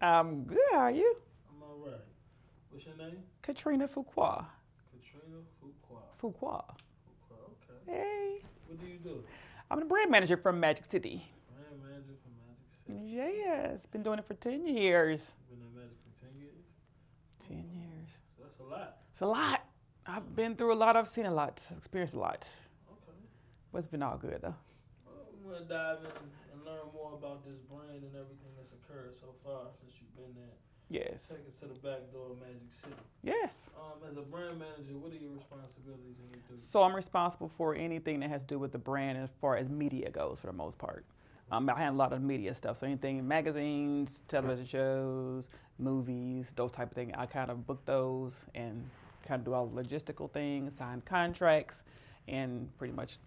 I'm good. How are you? I'm all right. What's your name? Katrina Fuqua. Katrina Fuqua. Fuqua. Fuqua. Okay. Hey. What do you do? I'm the brand manager from Magic City. Brand manager for Magic City. Yes, been doing it for 10 years. Been in Magic for 10 years. 10 years. So that's a lot. It's a lot. I've been through a lot. I've seen a lot. Experienced a lot. Okay. But it's been all good though. Well, we want to dive in and learn more about this brand and everything that's occurred so far since you've been there. Yes. Take us to the back door of Magic City. Yes. As a brand manager, what are your responsibilities and your duties? So I'm responsible for anything that has to do with the brand as far as media goes for the most part. I handle a lot of media stuff. So anything magazines, television shows, movies, those type of things. I kind of book those and kind of do all the logistical things, sign contracts, and pretty much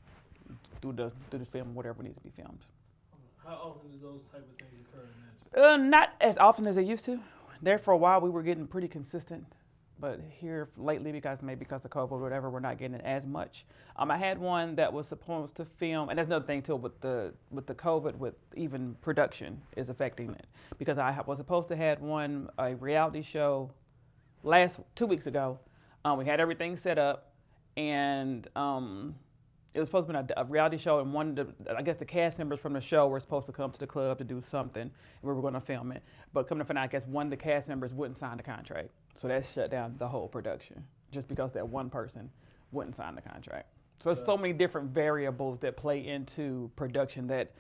do the film, whatever needs to be filmed. How often do those type of things occur in Magic? Not as often as they used to. There for a while we were getting pretty consistent, but here lately because of COVID or whatever, we're not getting it as much. I had one that was supposed to film, and that's another thing too with the COVID, with even production is affecting it because I was supposed to had a reality show last 2 weeks ago. We had everything set up, and it was supposed to be a reality show, and I guess the cast members from the show were supposed to come to the club to do something, and we were going to film it. But coming to find out, I guess one of the cast members wouldn't sign the contract, so that shut down the whole production just because that one person wouldn't sign the contract. So there's so many different variables that play into production that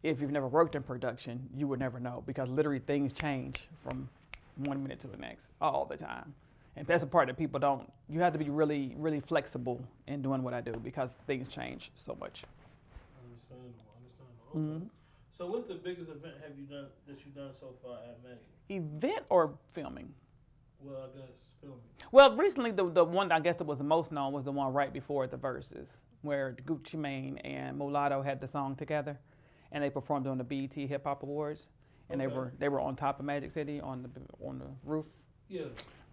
if you've never worked in production, you would never know because literally things change from 1 minute to the next all the time. And that's the part that people don't. You have to be really, really flexible in doing what I do because things change so much. Understandable. Okay. So what's the biggest event have you done that you've done so far at Magic? Event or filming? Well, I guess filming. Well, recently the one I guess that was the most known was the one right before the Verses, where Gucci Mane and Mulatto had the song together, and they performed on the BET Hip Hop Awards, and they were on top of Magic City on the roof. Yeah.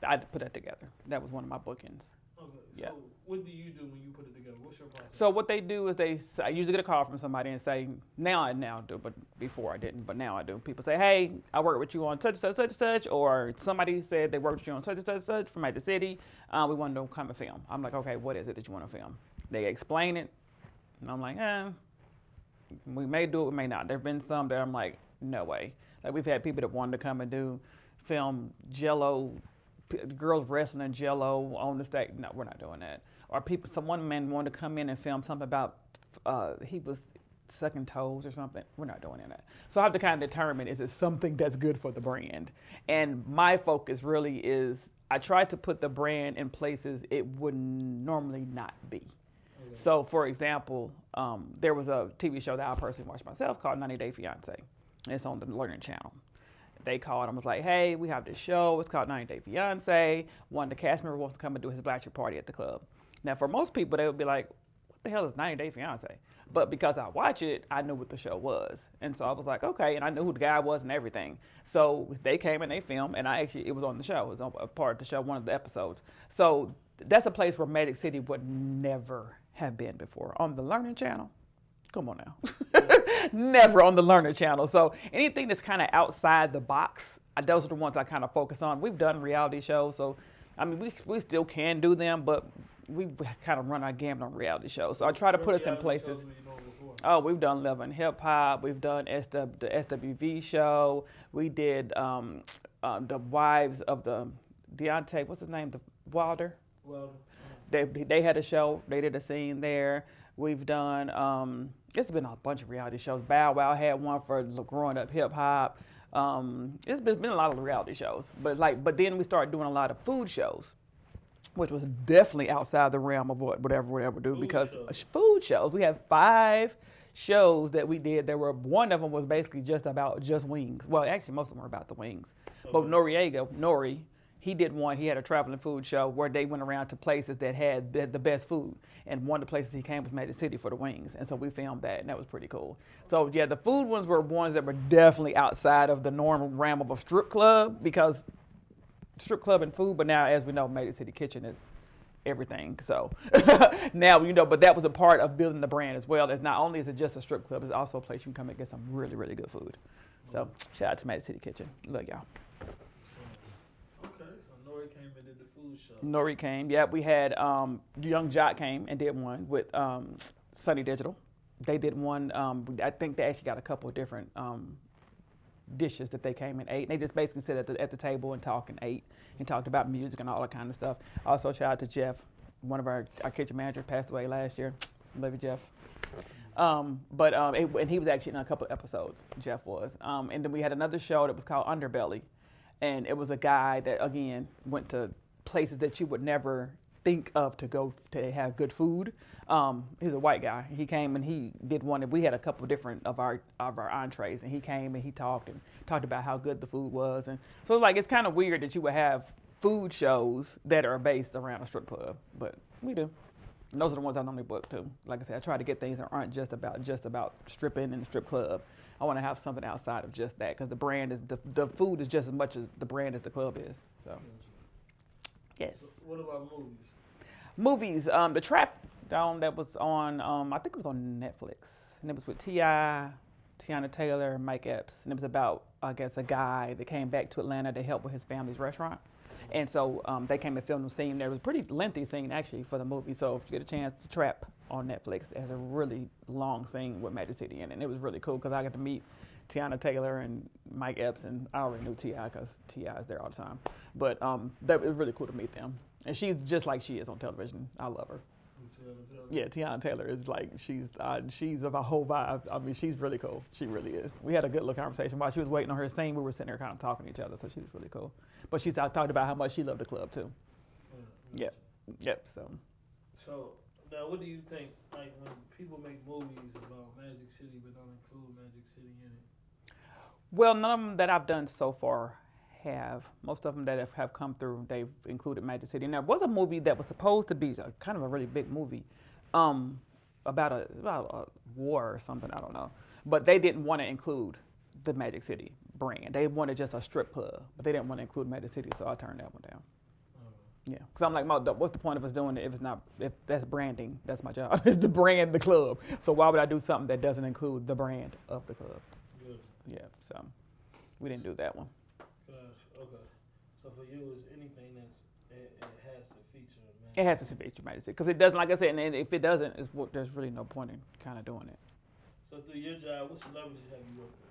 I put that together. That was one of my bookings. Okay. Yeah. So what do you do when you put it together? What's your process? So what they do is I usually get a call from somebody and say, now I do, but before I didn't, but now I do. People say, hey, I worked with you on such and such, such and such, or somebody said they worked with you on such and such, such from Magic City. We want to come and film. I'm like, okay, what is it that you want to film? They explain it, and I'm like, we may do it, we may not. There've been some that I'm like, no way. Like we've had people that wanted to come and film Jello, girls wrestling Jello on the stage. No, we're not doing that. Or one man wanted to come in and film something about he was sucking toes or something. We're not doing that. So I have to kind of determine, is it something that's good for the brand? And my focus really is I try to put the brand in places it would normally not be. Okay. So for example, there was a TV show that I personally watched myself called 90 Day Fiance. It's on the Learning Channel. They called and was like, hey, we have this show. It's called 90 Day Fiance. One of the cast members wants to come and do his bachelor party at the club. Now, for most people, they would be like, what the hell is 90 Day Fiance? But because I watch it, I knew what the show was. And so I was like, okay, and I knew who the guy was and everything. So they came and they filmed, and it was on the show. It was a part of the show, one of the episodes. So that's a place where Magic City would never have been before. On the Learning Channel, come on now. Never on the Learner Channel. So anything that's kind of outside the box, those are the ones I kind of focus on. We've done reality shows, so I mean, we still can do them, but we kind of run our gamut on reality shows. So I try to put us in places. Oh, we've done Love and Hip Hop. We've done the SWV show. We did the wives of the Deontay. What's his name? The Wilder. They had a show. They did a scene there. We've done, it's been a bunch of reality shows. Bow Wow had one for growing up hip hop. It's been a lot of reality shows. But then we started doing a lot of food shows, which was definitely outside the realm of whatever we do. Because food shows, we have 5 shows that we did. One of them was basically just wings. Well, actually, most of them were about the wings. Okay. But Nori, he did one. He had a traveling food show where they went around to places that had the best food. And one of the places he came was Magic City for the wings. And so we filmed that, and that was pretty cool. So, yeah, the food ones were ones that were definitely outside of the normal realm of a strip club because strip club and food. But now, as we know, Magic City Kitchen is everything. So now, but that was a part of building the brand as well. As not only is it just a strip club, it's also a place you can come and get some really, really good food. So shout out to Magic City Kitchen. Love y'all. and did the food show. Nori came. Yeah, we had Young Jock came and did one with Sunny Digital. They did one. I think they actually got a couple of different dishes that they came and ate. And they just basically sat at the table and talked and ate and talked about music and all that kind of stuff. Also, shout out to Jeff, one of our kitchen managers, passed away last year. Love you, Jeff. And he was actually in a couple of episodes. Jeff was. And then we had another show that was called Underbelly, and it was a guy that again went to places that you would never think of to go to have good food. He's a white guy. He came and he did one, and we had a couple of different of our entrees, and he came and he talked about how good the food was, and so it's like it's kind of weird that you would have food shows that are based around a strip club, but we do. And those are the ones I normally book too. Like I said, I try to get things that aren't just about stripping and the strip club. I want to have something outside of just that, because the brand is the food is just as much as the brand as the club is. So, yes. So what about movies? Movies, the Trap that was on, I think it was on Netflix, and it was with T.I., Tiana Taylor, Mike Epps, and it was about, I guess, a guy that came back to Atlanta to help with his family's restaurant. And so they came and filmed the scene. There was a pretty lengthy scene actually for the movie. So if you get a chance, to Trap on Netflix, it has a really long scene with Magic City in it. And it was really cool because I got to meet Tiana Taylor and Mike Epps, and I already knew T.I. because T.I. is there all the time. But that was really cool to meet them. And she's just like she is on television. I love her. Yeah, Tiana Taylor is like, she's of a whole vibe. I mean, she's really cool. She really is. We had a good little conversation while she was waiting on her scene. We were sitting there kind of talking to each other, so she was really cool. But she's talked about how much she loved the club too. Yep. So now, what do you think? Like when people make movies about Magic City but don't include Magic City in it? Well, none of them that I've done so far have. Most of them that have come through, they've included Magic City. Now, there was a movie that was supposed to be kind of a really big movie, about a war or something, I don't know. But they didn't want to include the Magic City brand. They wanted just a strip club, but they didn't want to include Magic City, so I turned that one down. Yeah, because I'm like, what's the point of us doing it if that's branding? That's my job, is to brand the club. So why would I do something that doesn't include the brand of the club? Good. Yeah, so we didn't do that one. Gosh, okay. So for you, is anything it has to feature Magic? It has to feature Magic City, because it doesn't, like I said, and if it doesn't, there's really no point in kind of doing it. So through your job, what celebrities have you worked with?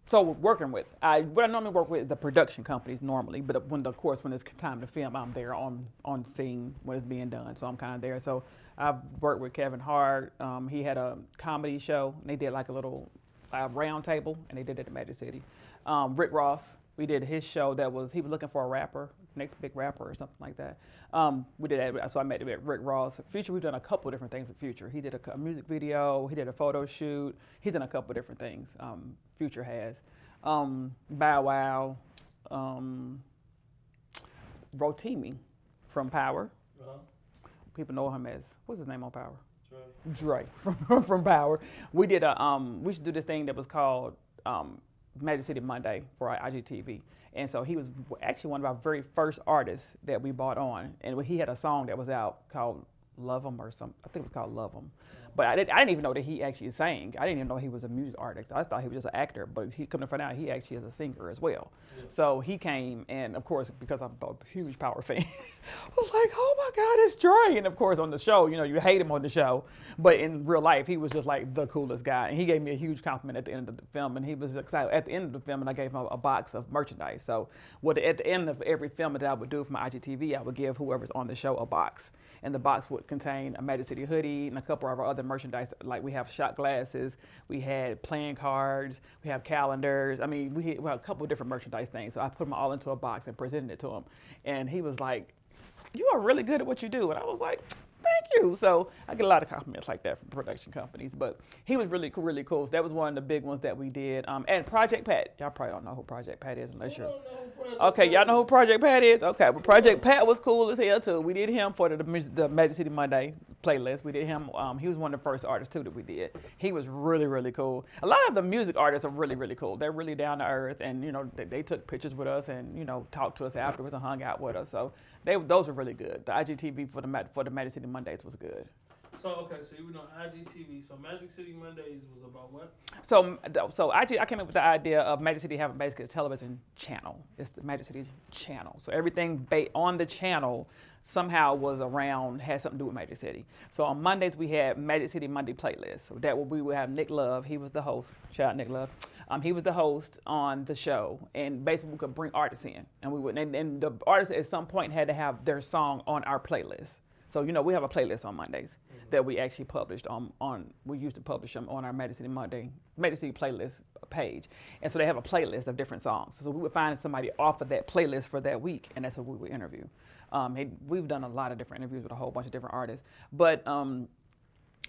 So working with, what I normally work with is the production companies normally, but when it's time to film, I'm there on scene when it's being done, so I'm kind of there. So I've worked with Kevin Hart. He had a comedy show, and they did like a little round table, and they did it at Magic City. Rick Ross, we did his show he was looking for a rapper, next big rapper or something like that. We did that, so I met Rick Ross. Future, we've done a couple different things with Future. He did a music video, he did a photo shoot, he's done a couple different things, Future has. Bow Wow, Rotimi from Power. Uh-huh. People know him as, what's his name on Power? Dre. from Power. We did we should do this thing that was called Magic City Monday for our IGTV. And so he was actually one of our very first artists that we brought on. And he had a song that was out called Love 'Em or something. I think it was called Love 'Em. But I didn't even know that he actually sang. I didn't even know he was a music artist. I thought he was just an actor. But he come to find out he actually is a singer as well. Yeah. So he came, and of course, because I'm a huge Power fan, I was like, oh my God, it's Dre. And of course, on the show, you hate him on the show. But in real life, he was just like the coolest guy. And he gave me a huge compliment at the end of the film. And he was excited at the end of the film, and I gave him a box of merchandise. So at the end of every film that I would do for my IGTV, I would give whoever's on the show a box. And the box would contain a Magic City hoodie and a couple of our other merchandise. Like we have shot glasses, we had playing cards, we have calendars. I mean, we had a couple of different merchandise things. So I put them all into a box and presented it to him. And he was like, you are really good at what you do. And I was like, thank you. So I get a lot of compliments like that from production companies. But he was really cool. So that was one of the big ones that we did. And Project Pat. Y'all probably don't know who Project Pat is unless you're... Okay, y'all know who Project Pat is? Okay, but Project Pat was cool as hell too. We did him for the Magic City Monday playlist. We did him. He was one of the first artists too that we did. He was really cool. A lot of the music artists are really cool. They're really down to earth, and they took pictures with us and talked to us afterwards and hung out with us. So those were really good. The IGTV for the Magic City Mondays was good. So okay, so you were on IGTV. So Magic City Mondays was about what? So I came up with the idea of Magic City having basically a television channel. It's the Magic City channel. So everything on the channel somehow was around, had something to do with Magic City. So on Mondays we had Magic City Monday playlist. So that we would have Nick Love. He was the host. Shout out Nick Love. He was the host on the show, and basically we could bring artists in, and we would, and the artists at some point had to have their song on our playlist. So we have a playlist on Mondays that we actually published we used to publish them on our Magic City playlist page. And so they have a playlist of different songs. So we would find somebody off of that playlist for that week, and that's what we would interview. We've done a lot of different interviews with a whole bunch of different artists. But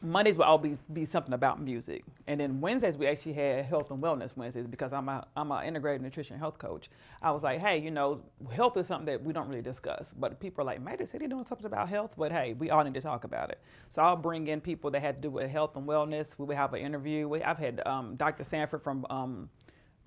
Mondays will always be something about music. And then Wednesdays we actually had health and wellness Wednesdays because I'm an integrated nutrition health coach. I was like, hey, health is something that we don't really discuss. But people are like, Magic City doing something about health? But hey, we all need to talk about it. So I'll bring in people that had to do with health and wellness. We would have an interview. I've had Dr. Sanford from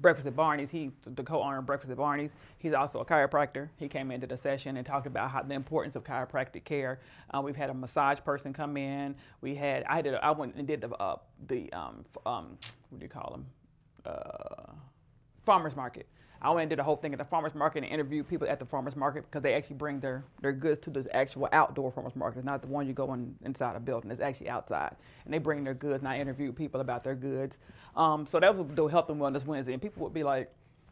Breakfast at Barney's. He's the co-owner of Breakfast at Barney's. He's also a chiropractor. He came into the session and talked about the importance of chiropractic care. We've had a massage person come in. I went and did the what do you call them? Farmers market. I went and did a whole thing at the farmers market and interviewed people at the farmers market because they actually bring their goods to the actual outdoor farmers market. It's not the one you go inside a building. It's actually outside. And they bring their goods, and I interviewed people about their goods. So that was the Health and Wellness Wednesday. And people would be like,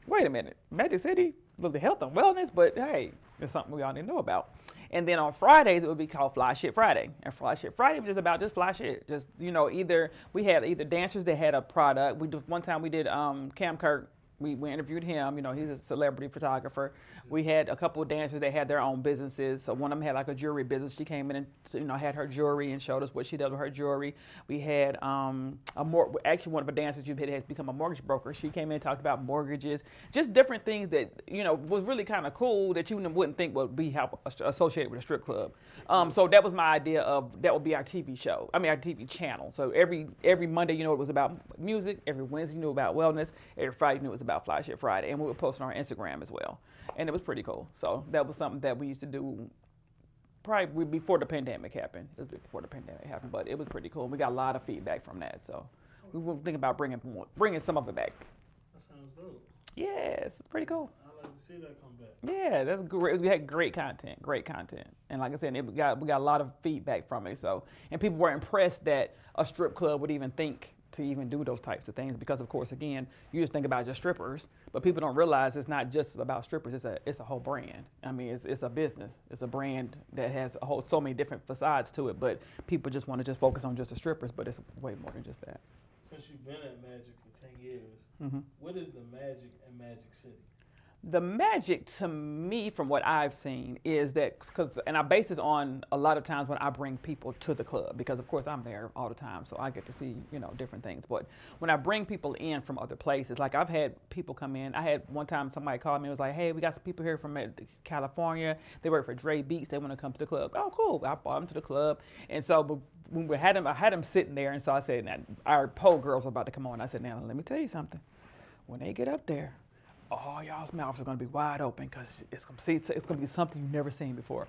wait a minute, Magic City was the health and wellness? But hey, it's something we all need to know about. And then on Fridays, it would be called Fly Shit Friday. And Fly Shit Friday was just about fly shit. Just, we had dancers that had a product. One time we did Cam Kirk. We interviewed him. He's a celebrity photographer. We had a couple of dancers that had their own businesses. So one of them had like a jewelry business. She came in and had her jewelry and showed us what she does with her jewelry. We had actually one of the dancers has become a mortgage broker. She came in and talked about mortgages, just different things that was really kind of cool that you wouldn't think would be associated with a strip club. So that was my idea of that would be our TV show. Our TV channel. So every Monday, it was about music. Every Wednesday, about wellness. Every Friday, it was about Fly Shit Friday, and we would post on our Instagram as well. And it was pretty cool. So that was something that we used to do probably before the pandemic happened. It was before the pandemic happened, but it was pretty cool. We got a lot of feedback from that. So we were thinking about bringing some of it back. That sounds dope. Yeah, it's pretty cool. I like to see that come back. Yeah, that's great. We had great content, and like I said, we got a lot of feedback from it. So, and people were impressed that a strip club would even think to even do those types of things because, of course, again, you just think about just strippers, but people don't realize it's not just about strippers. It's a whole brand. It's a business. It's a brand that has so many different facades to it. But people just want to just focus on just the strippers, but it's way more than just that. Since you've been at Magic for 10 years, Mm-hmm. what is the magic in Magic City? The magic to me, from what I've seen, is that and I base this on a lot of times when I bring people to the club because, of course, I'm there all the time, so I get to see different things. But when I bring people in from other places, like I've had people come in. I had one time somebody called me and was like, "Hey, we got some people here from California. They work for Dre Beats. They want to come to the club." Oh, cool! I brought them to the club, and so when I had them sitting there, and so I said, now, our pole girls were about to come on. I said, "Now let me tell you something. When they get up there, all y'all's mouths are going to be wide open because it's going to be something you've never seen before."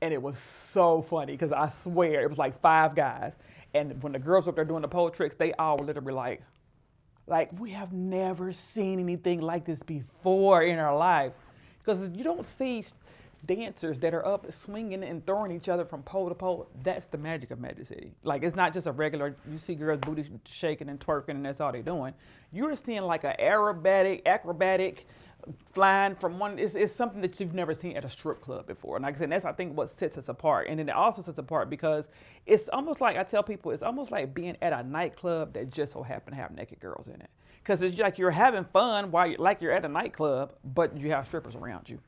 And it was so funny because I swear it was like 5 guys. And when the girls were up there doing the pole tricks, they all were literally like, we have never seen anything like this before in our lives. Because you don't see dancers that are up swinging and throwing each other from pole to pole. That's the magic of Magic City. Like, it's not just a regular, you see girls' booty shaking and twerking and that's all they're doing. You're seeing like an acrobatic flying from one. It's something that you've never seen at a strip club before. And like I said, that's, I think, what sets us apart. And then it also sets us apart because it's almost like, I tell people, it's almost like being at a nightclub that just so happen to have naked girls in it. Because it's like you're having fun while you're at a nightclub, but you have strippers around you.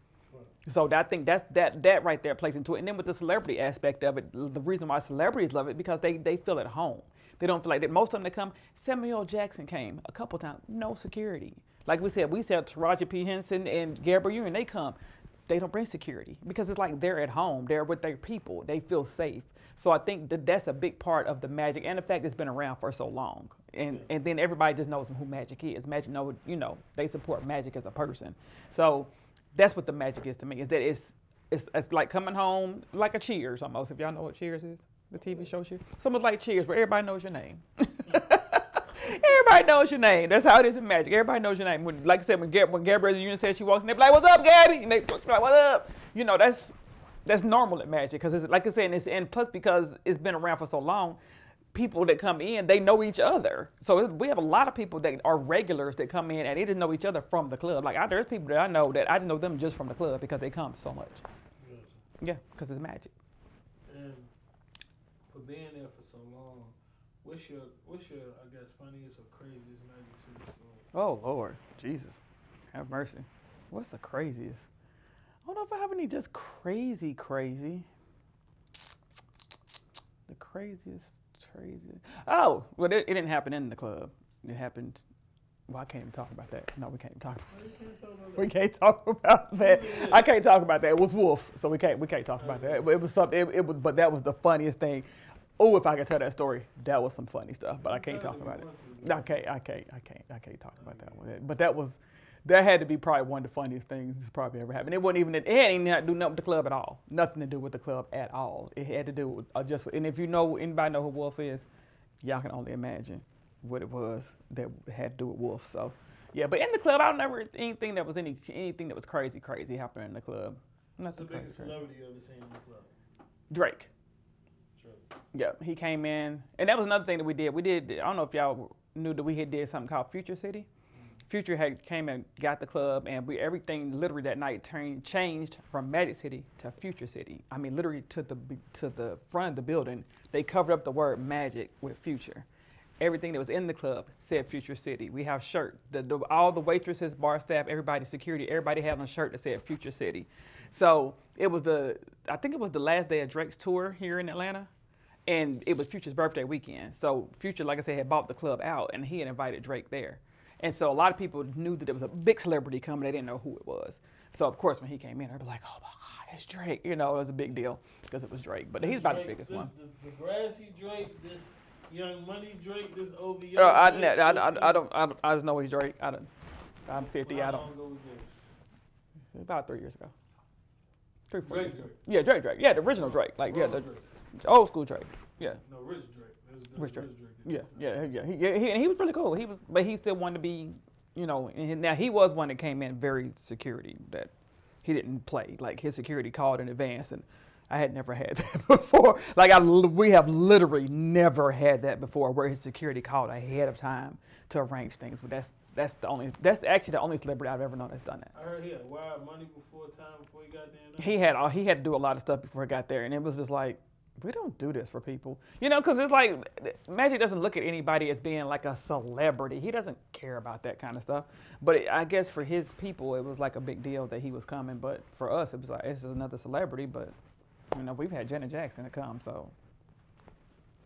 So I think that right there plays into it. And then with the celebrity aspect of it, the reason why celebrities love it because they feel at home. They don't feel like that. Most of them that come, Samuel Jackson came a couple times, no security. Like we said Taraji P. Henson and Gabrielle Union, they come. They don't bring security because it's like they're at home. They're with their people. They feel safe. So I think that's a big part of the magic and the fact it's been around for so long. And then everybody just knows who Magic is. Magic they support Magic as a person. So that's what the magic is to me, is that it's like coming home like a Cheers almost, if y'all know what Cheers is. The TV show Cheers. It's almost like Cheers, where everybody knows your name. Everybody knows your name. That's how it is in Magic. Everybody knows your name. When, like I said, when Gabrielle Union says she walks in, they be like, "What's up, Gabby?" And they be like, "What up?" You know, that's normal at Magic because it's like I said, and plus because it's been around for so long, people that come in, they know each other. So we have a lot of people that are regulars that come in and they just know each other from the club. Like there's people that I know that I just know them just from the club because they come so much. Yes. Yeah, because it's Magic. And for being there for so long, what's your I guess funniest or craziest Magic City story? Oh Lord, Jesus, have mercy. What's the craziest? I don't know if I have any just crazy. The craziest. Oh, well, it didn't happen in the club. It happened. Well, I can't even talk about that. No, we can't even talk about that. We can't talk about that. I can't talk about that. It was Wolf, so we can't talk about that. It was something. It was, but that was the funniest thing. Oh, if I could tell that story, that was some funny stuff. But I can't talk about it. I can't talk about that one. But that had to be probably one of the funniest things that's probably ever happened. It wasn't even. It hadn't even do nothing with the club at all. Nothing to do with the club at all. It had to do with just. And if anybody know who Wolf is, y'all can only imagine what it was that had to do with Wolf. So, yeah. But in the club, I don't never anything that was anything that was crazy happening in the club. Nothing crazy. What's the biggest celebrity you ever seen in the club? Drake. Yeah, he came in, and that was another thing that we did. I don't know if y'all knew that we did something called Future City. Future had came and got the club, and everything literally that night changed from Magic City to Future City. I mean, literally to the front of the building, they covered up the word Magic with Future. Everything that was in the club said Future City. We have shirts. All the waitresses, bar staff, everybody, security, everybody had on a shirt that said Future City. So I think it was the last day of Drake's tour here in Atlanta. And it was Future's birthday weekend. So Future, like I said, had bought the club out, and he had invited Drake there. And so a lot of people knew that there was a big celebrity coming. They didn't know who it was. So, of course, when he came in, they were like, "Oh, my God, it's Drake." You know, it was a big deal because it was Drake. But he's about the biggest one. The grassy Drake, this Young Money Drake, this OVO Drake. I just know he's Drake. I'm 50. How long ago was this? About 3 years ago. 3-4 years ago. Drake. Yeah, Drake. Yeah, the original Drake. Like, yeah, the old school Drake. Yeah. No, Rich Drake. Rich Drake. Yeah. He was really cool. But he still wanted to be, you know. And now he was one that came in very security that he didn't play. Like his security called in advance, and I had never had that before. Like we have literally never had that before, where his security called ahead of time to arrange things. But that's actually the only celebrity I've ever known that's done that. I heard he had wired money before he got there. He had to do a lot of stuff before he got there, and it was just like, we don't do this for people, you know, because it's like Magic doesn't look at anybody as being like a celebrity. He doesn't care about that kind of stuff. But I guess for his people, it was like a big deal that he was coming. But for us, it was like, it's just another celebrity. But you know, we've had Janet Jackson to come, so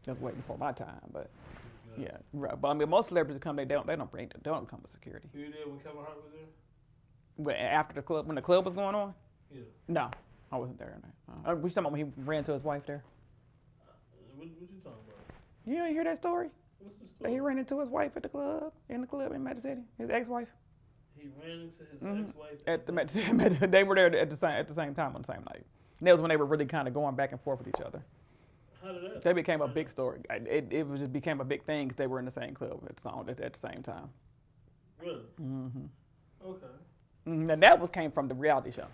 just waiting for my time. But yeah, right. But I mean, most celebrities come, they don't come with security. Were you there when Kevin Hart was there? But after when the club was going on? Yeah. No, I wasn't there. No. We talking about when he ran to his wife there? What you talking about? You didn't hear that story? What's the story? That he ran into his wife at the club in Magic City, his ex-wife. He ran into his ex-wife at the Magic City. They were there at the same time on the same night. And that was when they were really kind of going back and forth with each other. How did that? They became a big story. It just became a big thing because they were in the same club at the same time. Really? Mm-hmm. Okay. Mm-hmm. And that came from the reality show.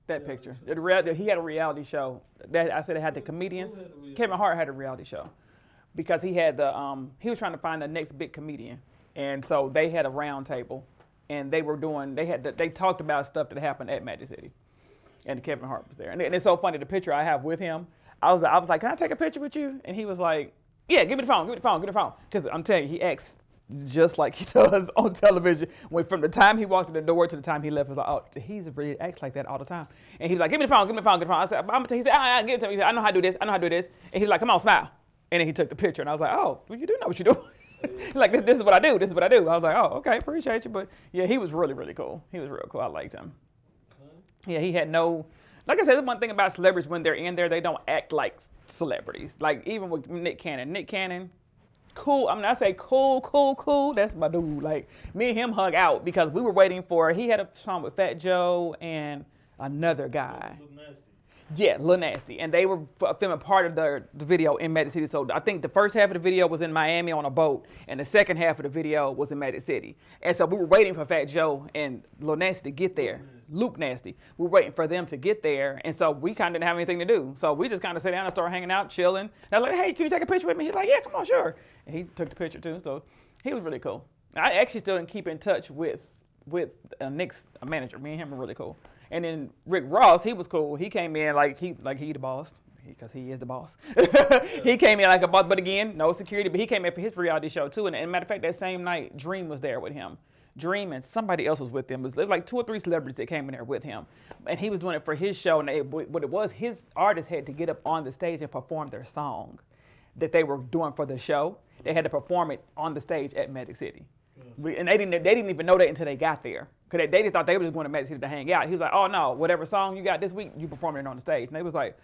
That picture. He had a reality show. That I said it had the comedians. Kevin Hart had a reality show because he had he was trying to find the next big comedian, and so they had a round table, and they talked about stuff that happened at Magic City, and Kevin Hart was there, and it's so funny the picture I have with him. I was like, "Can I take a picture with you?" And he was like, "Yeah, give me the phone, because I'm telling you, he acts just like he does on television. From the time he walked in the door to the time he left, it was like, oh, he really acts like that all the time. And he was like, give me the phone. I said, he said, give it to me. He said, I know how to do this. And he's like, come on, smile. And then he took the picture, and I was like, oh, well, you do know what you're doing. He's like, this is what I do. I was like, oh, okay, appreciate you. But yeah, he was really, really cool. He was real cool. I liked him. Yeah, he had like I said, the one thing about celebrities, when they're in there, they don't act like celebrities. Like even with Nick Cannon, cool. I mean, I say cool. That's my dude. Like me and him hung out because we were waiting he had a song with Fat Joe and another guy. Yeah, Lil Nasty. And they were filming part of the video in Magic City. So I think the first half of the video was in Miami on a boat, and the second half of the video was in Magic City. And so we were waiting for Fat Joe and Lil Nasty to get there. Luke Nasty. We were waiting for them to get there, and so we kind of didn't have anything to do. So we just kind of sat down and started hanging out, chilling. And I was like, hey, can you take a picture with me? He's like, yeah, come on, sure. And he took the picture too. So he was really cool. I actually still didn't keep in touch with Nick's manager. Me and him were really cool. And then Rick Ross, he was cool. He came in like he the boss, because he is the boss. He came in like a boss, but again, no security. But he came in for his reality show too. And matter of fact, that same night, Dream was there with him. Dream and somebody else was with him. It was like 2 or 3 celebrities that came in there with him. And he was doing it for his show. And what it was, his artists had to get up on the stage and perform their song that they were doing for the show. They had to perform it on the stage at Magic City. And they didn't even know that until they got there. Because they just thought they were just going to Magic City to hang out. He was like, oh no, whatever song you got this week, you perform it on the stage. And they was like,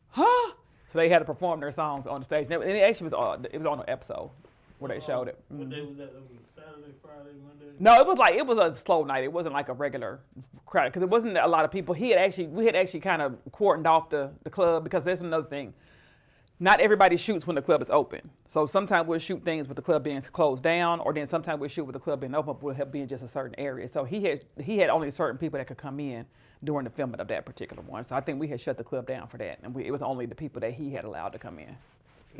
huh? So they had to perform their songs on the stage. And it actually was on an episode where they showed it. What day was that? That was Saturday, Friday, Monday? No, it was a slow night. It wasn't like a regular crowd because it wasn't a lot of people. We had actually kind of cordoned off the club because there's another thing. Not everybody shoots when the club is open. So sometimes we'll shoot things with the club being closed down, or then sometimes we'll shoot with the club being open, but we'll be in just a certain area. So he had only certain people that could come in during the filming of that particular one. So I think we had shut the club down for that, and it was only the people that he had allowed to come in.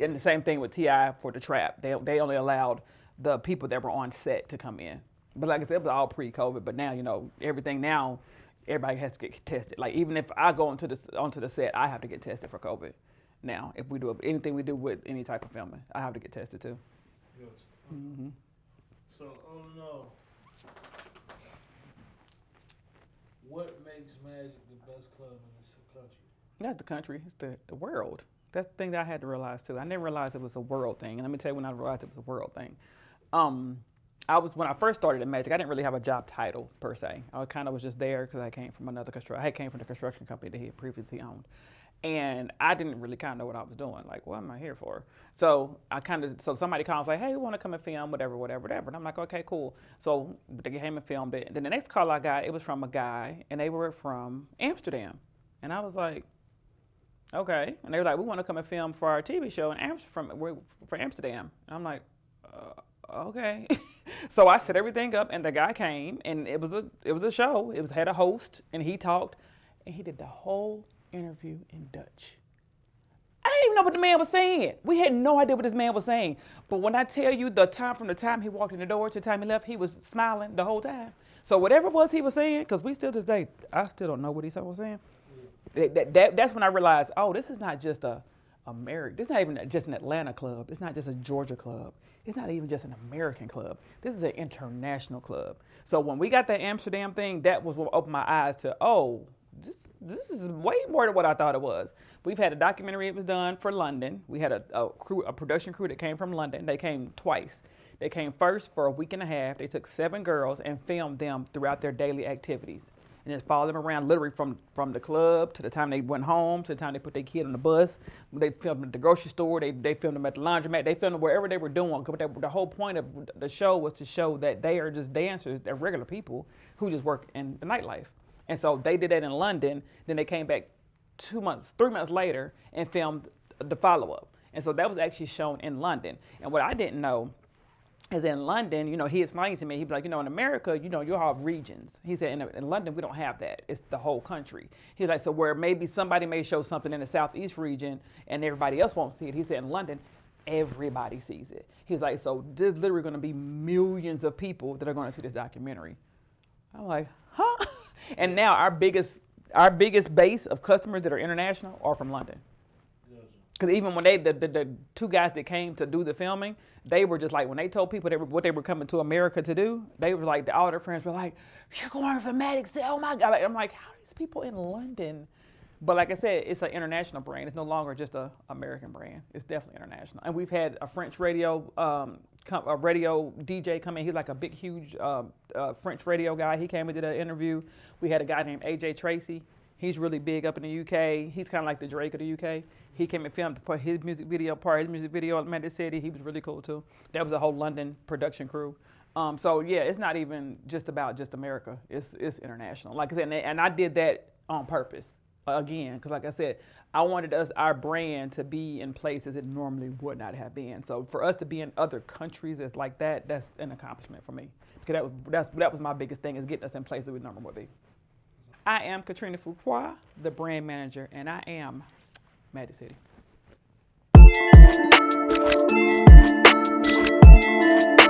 And the same thing with T.I. for The Trap. They only allowed the people that were on set to come in. But like I said, it was all pre-COVID. But now, everything now, everybody has to get tested. Like even if I go onto the set, I have to get tested for COVID. Now, if we do anything we do with any type of filming, I have to get tested too. Yes. Mm-hmm. So, no. What makes Magic the best club in this country? Not the country, it's the world. That's the thing that I had to realize too. I never realized it was a world thing. And let me tell you when I realized it was a world thing. When I first started at Magic, I didn't really have a job title per se. I kind of was just there because I came from the construction company that he had previously owned. And I didn't really kind of know what I was doing. Like, what am I here for? So somebody calls like, hey, we want to come and film, whatever. And I'm like, okay, cool. So they came and filmed it. And then the next call I got, it was from a guy, and they were from Amsterdam. And I was like, okay. And they were like, we want to come and film for our TV show for Amsterdam. And I'm like, okay. So I set everything up, and the guy came, and it was a show. It had a host, and he talked, and he did the whole interview in Dutch. I didn't even know what the man was saying. We had no idea what this man was saying. But when I tell you from the time he walked in the door to the time he left, he was smiling the whole time. So whatever it was he was saying, because we still to this day, I still don't know what he was saying. That's when I realized, oh, this is not just this is not even just an Atlanta club. It's not just a Georgia club. It's not even just an American club. This is an international club. So when we got that Amsterdam thing, that was what opened my eyes to, oh, this is way more than what I thought it was. We've had a documentary that was done for London. We had a production crew that came from London. They came twice. They came first for a week and a half. They took 7 girls and filmed them throughout their daily activities. And just followed them around literally from the club to the time they went home to the time they put their kid on the bus. They filmed them at the grocery store. They filmed them at the laundromat. They filmed them wherever they were doing. The whole point of the show was to show that they are just dancers. They're regular people who just work in the nightlife. And so they did that in London. Then they came back 3 months later and filmed the follow-up. And so that was actually shown in London. And what I didn't know is in London, he explained to me, he'd be like, in America, you'll have regions. He said, in London, we don't have that. It's the whole country. He's like, so where maybe somebody may show something in the Southeast region and everybody else won't see it. He said, in London, everybody sees it. He's like, so there's literally going to be millions of people that are going to see this documentary. I'm like, huh? And now our biggest base of customers that are international are from London. Because even when the 2 guys that came to do the filming, they were just like, when they told people what they were coming to America to do, they were like, all their friends were like, you're going for Magic City, oh my God. I'm like, how are these people in London? But like I said, it's an international brand. It's no longer just an American brand. It's definitely international. And we've had a French radio DJ come in. He's like a big, huge French radio guy. He came and did an interview. We had a guy named AJ Tracy. He's really big up in the UK. He's kind of like the Drake of the UK. He came and filmed his music video at Magic City. He was really cool too. That was a whole London production crew. So yeah, it's not even just about just America. It's international. Like I said, and I did that on purpose. again, because like I said, I wanted our brand to be in places it normally would not have been. So for us to be in other countries that's like that, that's an accomplishment for me. Because that was my biggest thing, is getting us in places we normally would be. I am Katrina Speaks, the brand manager, and I am Magic City.